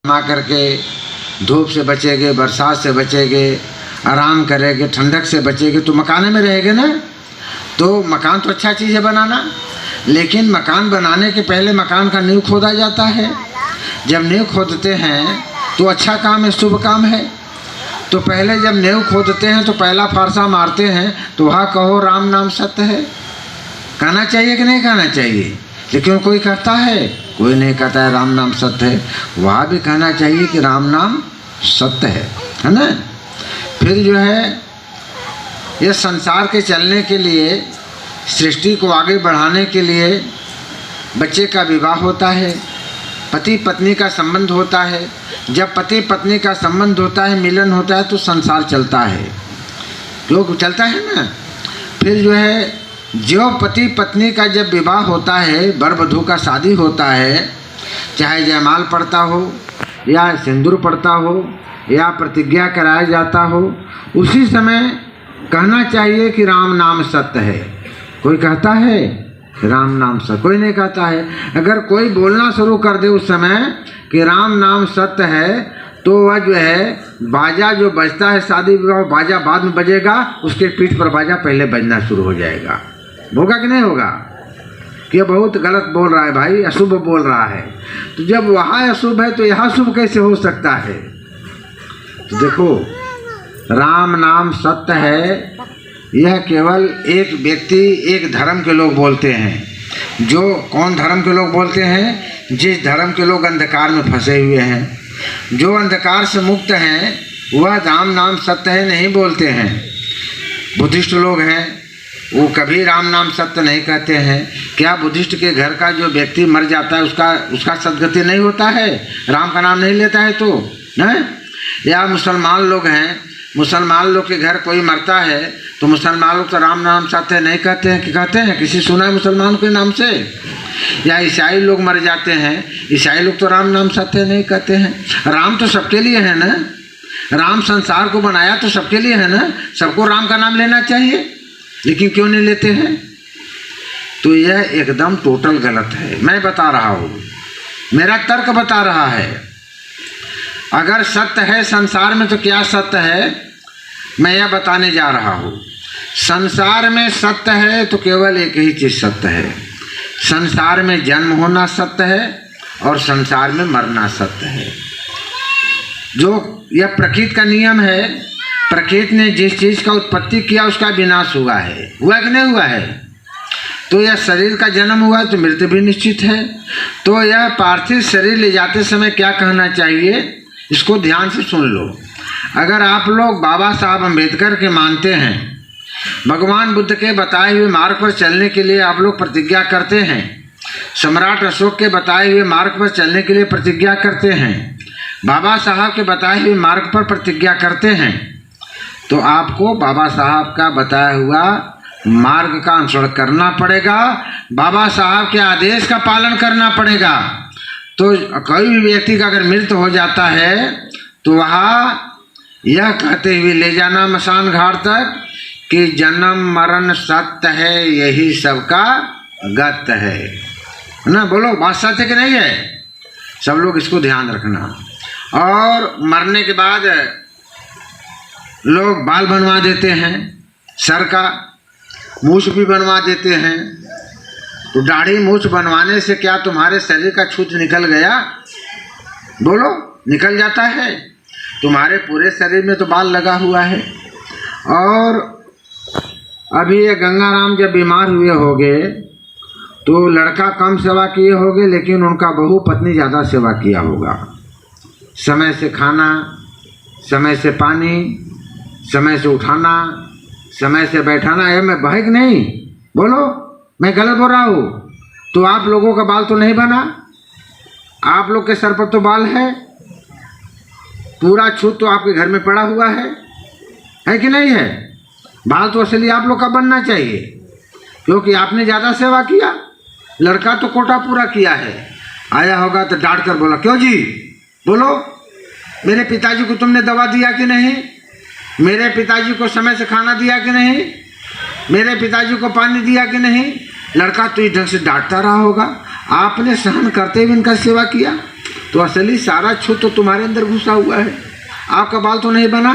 मा करके धूप से बचेंगे, बरसात से बचेंगे, आराम करेंगे, ठंडक से बचेंगे तो मकान में रहेंगे ना। तो मकान तो अच्छा चीज़ है बनाना, लेकिन मकान बनाने के पहले मकान का नींव खोदा जाता है। जब नींव खोदते हैं तो अच्छा काम है, शुभ काम है। तो पहले जब नींव खोदते हैं तो पहला फारसा मारते हैं तो वहाँ कहो राम नाम सत्य है। कहना चाहिए कि नहीं कहना चाहिए? लेकिन कोई कहता है, कोई नहीं कहता है राम नाम सत्य है। वहाँ भी कहना चाहिए कि राम नाम सत्य है ना। फिर जो है ये संसार के चलने के लिए, सृष्टि को आगे बढ़ाने के लिए बच्चे का विवाह होता है, पति पत्नी का संबंध होता है। जब पति पत्नी का संबंध होता है, मिलन होता है, तो संसार चलता है, लोग चलता है ना। फिर जो है जो पति पत्नी का जब विवाह होता है, वर वधू का शादी होता है, चाहे जयमाल पड़ता हो या सिंदूर पड़ता हो या प्रतिज्ञा कराया जाता हो, उसी समय कहना चाहिए कि राम नाम सत्य है। कोई कहता है राम नाम सत्य? कोई नहीं कहता है। अगर कोई बोलना शुरू कर दे उस समय कि राम नाम सत्य है, तो वह जो है बाजा जो बजता है शादी विवाह, बाजा बाद में बजेगा, उसके पीठ पर बाजा पहले बजना शुरू हो जाएगा। होगा कि नहीं होगा? कि बहुत गलत बोल रहा है भाई, अशुभ बोल रहा है। तो जब वहाँ अशुभ है तो यहाँ शुभ कैसे हो सकता है? तो देखो, राम नाम सत्य है, यह केवल एक व्यक्ति, एक धर्म के लोग बोलते हैं। जो कौन धर्म के लोग बोलते हैं? जिस धर्म के लोग अंधकार में फंसे हुए हैं, जो अंधकार से मुक्त हैं, वह राम नाम सत्य है नहीं बोलते हैं। बुद्धिस्ट लोग हैं, वो कभी राम नाम सत्य नहीं कहते हैं। क्या बुद्धिस्ट के घर का जो व्यक्ति मर जाता है उसका सदगति नहीं होता है? राम का नाम नहीं लेता है तो नहीं? या मुसलमान लोग हैं, मुसलमान लोग के घर कोई मरता है तो मुसलमान लोग तो राम नाम सत्य नहीं कहते हैं कि कहते हैं? किसी सुना है मुसलमान के नाम से? या ईसाई लोग मर जाते हैं, ईसाई लोग तो राम नाम सत्य नहीं कहते हैं। राम तो सबके लिए है ना, राम संसार को बनाया तो सबके लिए है ना, सबको राम का नाम लेना चाहिए, लेकिन क्यों नहीं लेते हैं? तो यह एकदम टोटल गलत है। मैं बता रहा हूँ, मेरा तर्क बता रहा है। अगर सत्य है संसार में तो क्या सत्य है, मैं यह बताने जा रहा हूँ। संसार में सत्य है तो केवल एक ही चीज़ सत्य है। संसार में जन्म होना सत्य है और संसार में मरना सत्य है। जो यह प्रकृति का नियम है, प्रकृति ने जिस चीज़ का उत्पत्ति किया उसका विनाश हुआ है। हुआ कि नहीं हुआ है? तो यह शरीर का जन्म हुआ तो मृत्यु भी निश्चित है। तो यह पार्थिव शरीर ले जाते समय क्या कहना चाहिए, इसको ध्यान से सुन लो। अगर आप लोग बाबा साहब अम्बेडकर के मानते हैं, भगवान बुद्ध के बताए हुए मार्ग पर चलने के लिए आप लोग प्रतिज्ञा करते हैं, सम्राट अशोक के बताए हुए मार्ग पर चलने के लिए प्रतिज्ञा करते हैं, बाबा साहब के बताए हुए मार्ग पर प्रतिज्ञा करते हैं, तो आपको बाबा साहब का बताया हुआ मार्ग का अनुसरण करना पड़ेगा, बाबा साहब के आदेश का पालन करना पड़ेगा। तो कोई भी व्यक्ति का अगर मृत्यु हो जाता है तो वहाँ यह कहते हुए ले जाना मसान घाट तक कि जन्म मरण सत्य है, यही सबका गत है ना। बोलो, बात सत्य कि नहीं है? सब लोग इसको ध्यान रखना। और मरने के बाद लोग बाल बनवा देते हैं, सर का मूछ भी बनवा देते हैं। तो दाढ़ी मूछ बनवाने से क्या तुम्हारे शरीर का छूत निकल गया? बोलो, निकल जाता है? तुम्हारे पूरे शरीर में तो बाल लगा हुआ है। और अभी ये गंगाराम जब बीमार हुए होंगे तो लड़का कम सेवा किए होंगे, लेकिन उनका बहू पत्नी ज़्यादा सेवा किया होगा। समय से खाना, समय से पानी, समय से उठाना, समय से बैठाना। है मैं बहक नहीं? बोलो, मैं गलत बोल रहा हूँ? तो आप लोगों का बाल तो नहीं बना? आप लोग के सर पर तो बाल है, पूरा छूत तो आपके घर में पड़ा हुआ है कि नहीं है? बाल तो असली आप लोग का बनना चाहिए, क्योंकि आपने ज़्यादा सेवा किया। लड़का तो कोटा पूरा किया है, आया होगा तो डांट कर बोला, क्यों जी? बोलो, मेरे पिताजी को तुमने दवा दिया कि नहीं? मेरे पिताजी को समय से खाना दिया कि नहीं? मेरे पिताजी को पानी दिया कि नहीं? लड़का तो इस ढंग से डांटता रहा होगा। आपने सहन करते हुए इनका सेवा किया। तो असली सारा छूत तो तुम्हारे अंदर घुसा हुआ है। आपका बाल तो नहीं बना,